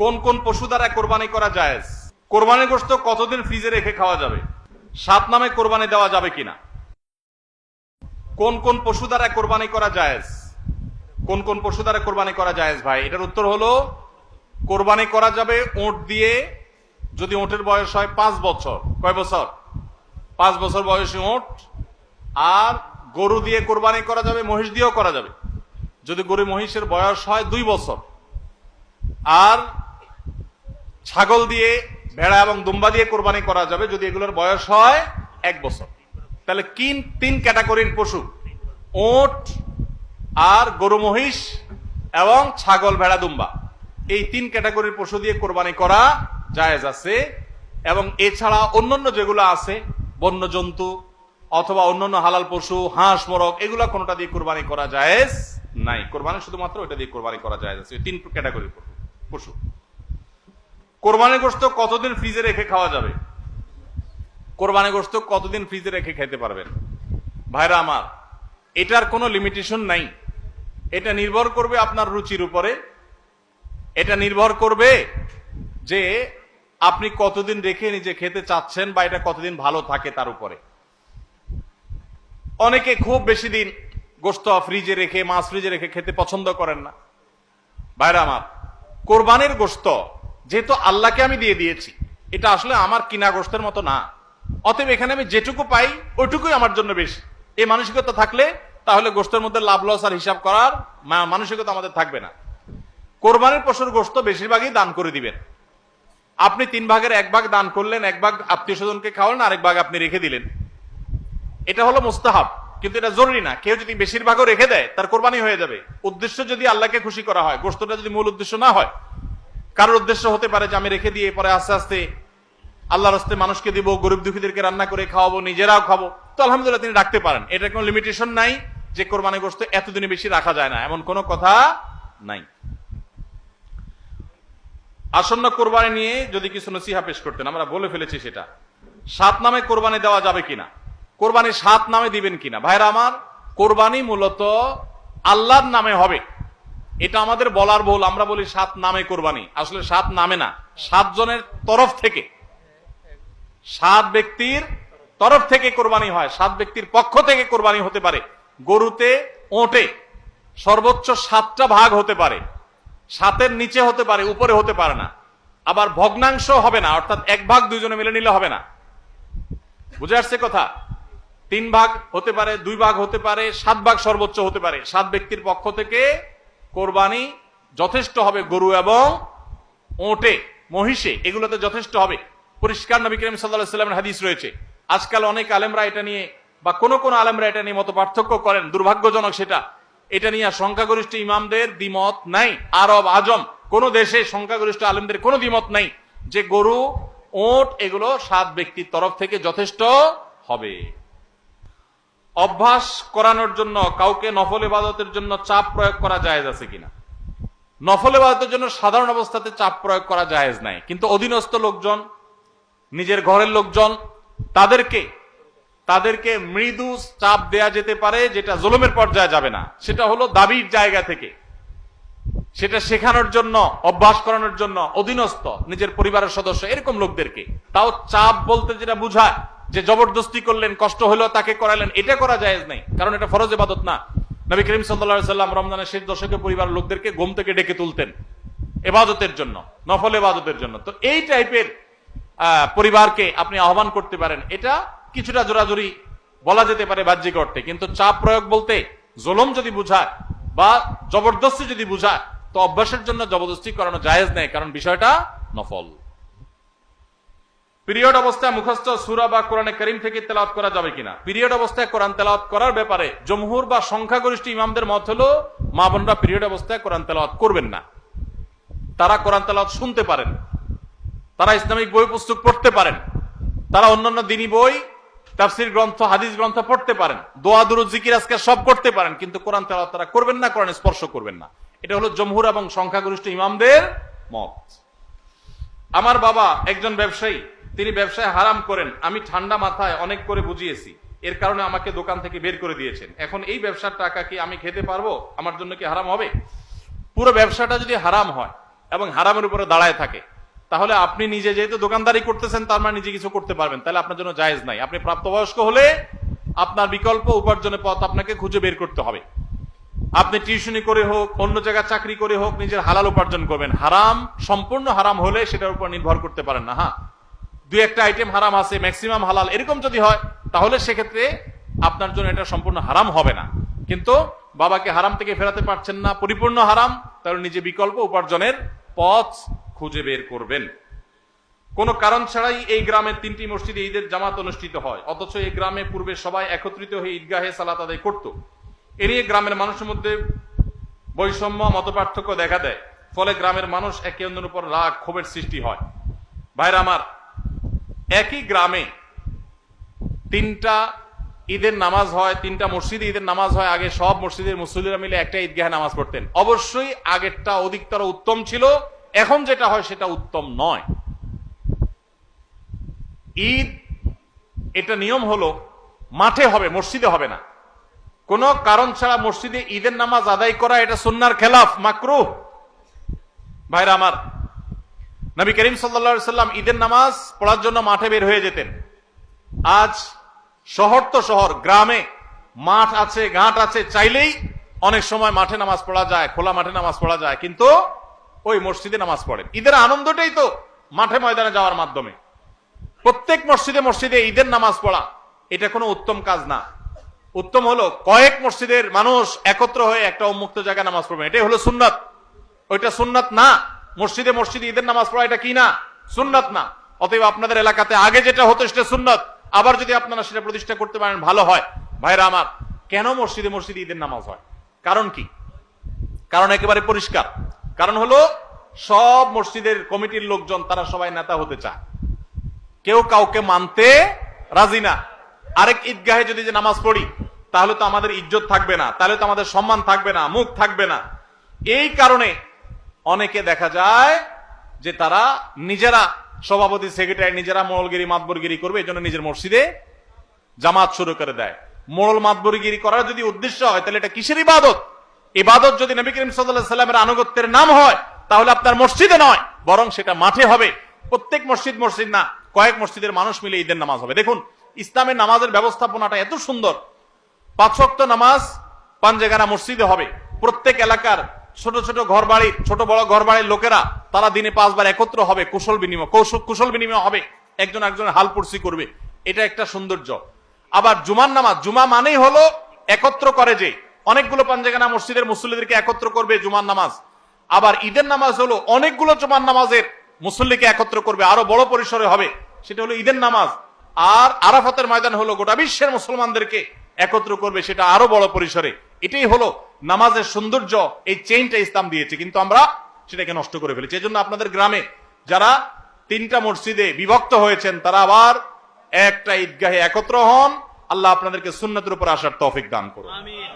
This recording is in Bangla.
কোন কোন পশু দ্বারা কোরবানি করা জায়েজ? কোরবানির গোশত কতদিন ফ্রিজে রেখে খাওয়া যাবে? 7 নামে কোরবানি দেওয়া যাবে কিনা? কোন কোন পশু দ্বারা কোরবানি করা জায়েজ? কোন কোন পশু দ্বারা কোরবানি করা জায়েজ ভাই? এটার উত্তর হলো কোরবানি করা যাবে উট দিয়ে, যদি উটের বয়স হয় 5 বছর। কয় বছর? 5 বছর বয়সী উট। আর গরু দিয়ে কোরবানি করা যাবে, মহিষ দিয়েও করা যাবে যদি গরু মহিষের বয়স হয় 2 বছর। আর ছাগল দিয়ে, ভেড়া এবং দুম্বা দিয়ে কোরবানি করা যাবে যদি এগুলোর বয়স হয় 1 বছর। তাহলে 3 ক্যাটাগরির পশু, উট আর গরু মহিষ এবং ছাগল ভেড়া দুম্বা, এই 3 ক্যাটাগরির পশু দিয়ে কোরবানি করা জায়েজ আছে। এবং এছাড়া অন্যান্য যেগুলো আছে, বন্য জন্তু অথবা অন্যান্য হালাল পশু, হাঁস মোরগ, এগুলা কোনটা দিয়ে কোরবানি করা জায়েজ নাই। কোরবানি শুধুমাত্র ওইটা দিয়ে কোরবানি করা জায়েজ আছে, 3 ক্যাটাগরির পশু। কোরবানির গোশত কতদিন ফ্রিজে রেখে খাওয়া যাবে? কোরবানির গোশত কতদিন ফ্রিজে রেখে খেতে পারবেন? ভাইরা আমার, এটার কোনো লিমিটেশন নাই। এটা নির্ভর করবে আপনার রুচির উপরে। এটা নির্ভর করবে যে আপনি কতদিন রেখে নিজে খেতে চাচ্ছেন বা এটা কতদিন ভালো থাকে তার উপরে। অনেকে খুব বেশি দিন গোশত ফ্রিজে রেখে, মাছ ফ্রিজে রেখে খেতে পছন্দ করেন না। ভাইরা আমার, কোরবানির গোশত যেহেতু আল্লাহকে আমি দিয়ে দিয়েছি, এটা আসলে আমার কিনা গোশতের মতো না। অতএব এখানে আমি যেটুকু পাই ওইটুকুই আমার জন্য বেশি। এই মানসিকতা থাকলে তাহলে গোশতের মধ্যে লাভ লস আর হিসাব করার মানসিকতা আমাদের থাকবে না। কোরবানির পশুর গোশত বেশিরভাগই দান করে দিবেন। আপনি 3 ভাগের 1 ভাগ দান করলেন, 1 ভাগ আত্মীয় স্বজনকে খাওয়ালেন, আরেক ভাগ আপনি রেখে দিলেন। এটা হলো মুস্তাহাব, কিন্তু এটা জরুরি না। কেউ যদি বেশিরভাগও রেখে দেয় তার কোরবানি হয়ে যাবে। উদ্দেশ্য যদি আল্লাহকে খুশি করা হয়, গোশতটা যদি মূল উদ্দেশ্য না হয়। কারোর উদ্দেশ্য হতে পারে যে আমি রেখে দিয়ে পরে আস্তে আস্তে আল্লাহর রাস্তে মানুষকে দিব, গরিব দুঃখীদেরকে রান্না করে খাওয়াবো, নিজেরাও খাবো, তো আলহামদুলিল্লাহ তিনি রাখতে পারেন। এটার কোনো লিমিটেশন নাই যে কোরবানি গোশত এতদিনে বেশি রাখা যায় না, এমন কোনো কথা নাই। আসন্ন কোরবানি নিয়ে যদি কিছু নসিহা পেশ করতেন, আমরা বলে ফেলেছি সেটা। 7 নামে কোরবানি দেওয়া যাবে কিনা? কোরবানি 7 নামে দিবেন কিনা? ভাইরা আমার, কোরবানি মূলত আল্লাহর নামে হবে, এটা আমাদের বলার ভুল। আমরা বলি 7 নামে কোরবানি, আসলে 7 নামে না, 7 জনের তরফ থেকে, 7 ব্যক্তির তরফ থেকে কোরবানি হয়। 7 ব্যক্তির পক্ষ থেকে কোরবানি হতে পারে। গরুতে, ওটে সর্বোচ্চ 7টা ভাগ হতে পারে, 7-এর নিচে হতে পারে, উপরে হতে পারে না। আবার ভগ্নাংশ হবে না, অর্থাৎ 1 ভাগ 2 জনে মিলে নিলে হবে না। বুঝে আসছে কথা? 3 ভাগ হতে পারে, 2 ভাগ হতে পারে, 7 ভাগ সর্বোচ্চ হতে পারে। 7 ব্যক্তির পক্ষ থেকে কোরবানি যথেষ্ট হবে। গরু এবং ওটে, মহিষে, এগুলোতে যথেষ্ট হবে। পরিষ্কার নবী করিম সাল্লাল্লাহু আলাইহি ওয়াসাল্লামের হাদিস রয়েছে। আজকাল অনেক আলেমরা এটা নিয়ে, বা কোন কোন আলেমরা এটা নিয়ে মত পার্থক্য করেন, দুর্ভাগ্যজনক সেটা। এটা নিয়ে সংখ্যাগরিষ্ঠ ইমামদের দ্বিমত নাই। আরব আজম কোন দেশে সংখ্যাগরিষ্ঠ আলেমদের কোনো দ্বিমত নাই যে গরু, ওট এগুলো 7 ব্যক্তির তরফ থেকে যথেষ্ট হবে। অভ্যাস করানোর জন্য কাউকে নফল ইবাদতের জন্য চাপ প্রয়োগ করা জায়েজ আছে কিনা? নফল ইবাদতের জন্য সাধারণ অবস্থাতে চাপ প্রয়োগ করা জায়েজ নাই, কিন্তু অধীনস্থ লোকজন, নিজের ঘরের লোকজন, তাদেরকে মৃদু চাপ দেয়া যেতে পারে, যেটা জুলুমের পর্যায়ে যাবে না। সেটা হলো দাবির জায়গা থেকে, সেটা শেখানোর জন্য, অভ্যাস করানোর জন্য অধীনস্থ নিজের পরিবারের সদস্য এরকম লোকদেরকে। তাও চাপ বলতে যেটা বুঝায় যে জবরদস্তি করলেন, কষ্ট হলো তাকে করালেন, এটা করা জায়েজ নাই, কারণ এটা ফরজ ইবাদত না। নবী করিম সাল্লাল্লাহু আলাইহি ওয়াসাল্লাম রমজানের শেষ দশকে পরিবারের লোকদেরকে ঘুম থেকে ডেকে তুলতেন ইবাদতের জন্য, নফল ইবাদতের জন্য। তো এই টাইপের পরিবারকে আপনি আহ্বান করতে পারেন। এটা কিছুটা জোরাজুরি বলা যেতে পারে বাহ্যিক অর্থে, কিন্তু চাপ প্রয়োগ বলতে জুলুম যদি বুঝায় বা জবরদস্তি যদি বুঝায়, তো অভ্যাসের জন্য জবরদস্তি করানো জায়েজ নেই, কারণ বিষয়টা নফল। পিরিয়ড অবস্থায় মুখস্থ সূরা বা কোরআনে কারীম থেকে তেলাওয়াত করা যাবে কিনা? পিরিয়ড অবস্থায় কোরআন তেলাওয়াত করার ব্যাপারে জমহুর বা সংখ্যাগরিষ্ঠ ইমামদের মত হলো মা বোনরা পিরিয়ড অবস্থায় কোরআন তেলাওয়াত করবেন না। তারা কোরআন তেলাওয়াত শুনতে পারেন, তারা ইসলামিক বই পুস্তক পড়তে পারেন, তারা অন্যান্য দ্বীনি বই, তাফসীর গ্রন্থ, হাদিস গ্রন্থ পড়তে পারেন, দোয়া দুরূদ জিকির আজকার সব করতে পারেন, কিন্তু কোরআন তেলাওয়াত তারা করবেন না, কোরআন স্পর্শ করবেন না। এটা হলো জমহুর এবং সংখ্যাগরিষ্ঠ ইমামদের মত। আমার বাবা একজন ব্যবসায়ী, তিনি ব্যবসায় হারাম করেন। আমি ঠান্ডা মাথায় অনেক করে বুঝিয়েছি, এর কারণে আমাকে দোকান থেকে বের করে দিয়েছেন। এখন এই ব্যবসার টাকা কি আমি খেতে পারবো? আমার জন্য কি হারাম হবে? পুরো ব্যবসাটা যদি হারাম হয়, এবং হারামের উপরে দাঁড়ায় থাকে, তাহলে আপনি নিজে যেহেতু দোকানদারি করতেছেন তার মানে নিজে কিছু করতে পারবেন, তাহলে আপনার জন্য জায়েজ নাই। আপনি প্রাপ্তবয়স্ক হলে আপনার বিকল্প উপার্জনের পথ আপনাকে খুঁজে বের করতে হবে। আপনি টিউশনি করে হোক, অন্য জায়গায় চাকরি করে হোক, নিজের হালাল উপার্জন করবেন। হারাম সম্পূর্ণ হারাম হলে সেটার উপর নির্ভর করতে পারেন না। হ্যাঁ, দুই একটা আইটেম হারাম আছে, ম্যাক্সিমাম হালাল, এরকম যদি হয় তাহলে সেক্ষেত্রে আপনার জন্য এটা সম্পূর্ণ হারাম হবে না। কিন্তু বাবাকে হারাম থেকে ফেরাতে পারছেন না, পরিপূর্ণ হারাম, তাহলে নিজে বিকল্প উপার্জনের পথ খুঁজে বের করবেন। কোন কারণ ছাড়াই এই গ্রামের 3টি মসজিদে ঈদের জামাত অনুষ্ঠিত হয়, অথচ এই গ্রামে পূর্বে সবাই একত্রিত হয়ে ঈদগাহে সালাত আদায় করত। এ নিয়ে গ্রামের মানুষের মধ্যে বৈষম্য, মতপার্থক্য দেখা দেয়। ফলে গ্রামের মানুষ একে অন্যের উপর রাগ, ক্ষোভের সৃষ্টি হয়। ভাইরা আমার, একই গ্রামে 3টা ঈদের নামাজ হয়, 3টা মসজিদে ঈদের নামাজ হয়। আগে সব মসজিদের মুসল্লিরা মিলে একটা ঈদগাহে নামাজ পড়তেন। অবশ্যই আগেরটা অধিকতর উত্তম ছিল, এখন যেটা হয় সেটা উত্তম নয়। ঈদ এটা নিয়ম হলো মাঠে হবে, মসজিদে হবে না। কোন কারণ ছাড়া মসজিদে ঈদের নামাজ আদায় করা এটা সুন্নাহর খেলাফ, মাকরুহ। ভাইরা আমার, নবী করিম সাল্লাল্লাহু আলাইহি সাল্লাম ঈদের নামাজ পড়ার জন্য মাঠে বের হয়ে যেতেন। আজ শহর তো শহর, গ্রামে মাঠ আছে, ঘাট আছে, চাইলেই অনেক সময় মাঠে নামাজ পড়া যায়, খোলা মাঠে নামাজ পড়া যায়, কিন্তু ওই মসজিদে নামাজ পড়েন। ঈদের আনন্দটাই তো মাঠে ময়দানে যাওয়ার মাধ্যমে। প্রত্যেক মসজিদে মসজিদে ঈদের নামাজ পড়া এটা কোনো উত্তম কাজ না। উত্তম হলো কয়েক মসজিদের মানুষ একত্র হয়ে একটা উন্মুক্ত জায়গায় নামাজ পড়বেন, এটাই হলো সুন্নাত। ওইটা সুন্নাত না। মসজিদে মসজিদে ঈদের নামাজ পড়া এটা কি না? সুন্নাত না। অতএব আপনাদের এলাকাতে আগে যেটা হতো সেটা সুন্নাত, আবার যদি আপনারা সেটা প্রতিষ্ঠা করতে পারেন ভালো হয়। ভাইরা আমার, কেন মসজিদে মসজিদে ঈদের নামাজ হয়? কারণ কি? কারণ একেবারে পরিষ্কার। কারণ হলো সব মসজিদের কমিটির লোকজন তারা সবাই নেতা হতে চায়, কেউ কাউকে মানতে রাজি না। আরেক ঈদগাহে যদি যে নামাজ পড়ি তাহলে তো আমাদের ইজ্জত থাকবে না, তাহলে তো আমাদের সম্মান থাকবে না, মুখ থাকবে না। এই কারণে অনেকে দেখা যায় যে তারা নিজেরা সভাপতি, সেক্রেটারি, নিজেরা মোড়লগিরি, মাতবরগিরি করবে, এই জন্য নিজের মসজিদে জামাত শুরু করে দেয়। মোড়ল মাতবরগিরি করার যদি উদ্দেশ্য হয় তাহলে এটা কিসের ইবাদত? ইবাদত যদি নবী করিম সাল্লাল্লাহু আলাইহি সাল্লামের আনুগত্যের নাম হয় তাহলে আপনার মসজিদে নয়, বরং সেটা মাঠে হবে। প্রত্যেক মসজিদ না, কয়েক মসজিদের মানুষ মিলে ঈদের নামাজ হবে। দেখুন, ইসলামের নামাজের ব্যবস্থাপনাটা এত সুন্দর। 5 ওয়াক্ত নামাজ পাঞ্জেগানা মসজিদে হবে। প্রত্যেক এলাকার ছোট ছোট ঘর বাড়ির, ছোট বড় ঘর বাড়ির লোকেরা তারা দিনে 5 বার একত্র হবে, কুশল বিনিময় হবে, একজন একজনের হাল পুরসি করবে। এটা একটা সৌন্দর্য। আবার জুমার নামাজ, জুমা মানেই হলো একত্র করে, যে অনেকগুলো পাঞ্জেগানা মসজিদের মুসল্লিদেরকে একত্র করবে জুমার নামাজ। আবার ঈদের নামাজ হলো অনেকগুলো জুমার নামাজের মুসল্লিকে একত্র করবে, আরো বড় পরিসরে হবে, সেটা হলো ঈদের নামাজ। আর আরাফাতের ময়দান হলো গোটা বিশ্বের মুসলমানদেরকে একত্র করবে, সেটা আরো বড় পরিসরে। এটাই হলো নামাজের সৌন্দর্য। এই চেইনটা ইসলাম দিয়েছে, কিন্তু আমরা সেটাকে নষ্ট করে ফেলেছি। এজন্য আপনাদের গ্রামে যারা 3টা মসজিদে বিভক্ত হয়েছেন তারা আবার একটা ঈদগাহে একত্র হন। আল্লাহ আপনাদেরকে সুন্নাতের উপর আসার তৌফিক দান করুন। আমিন।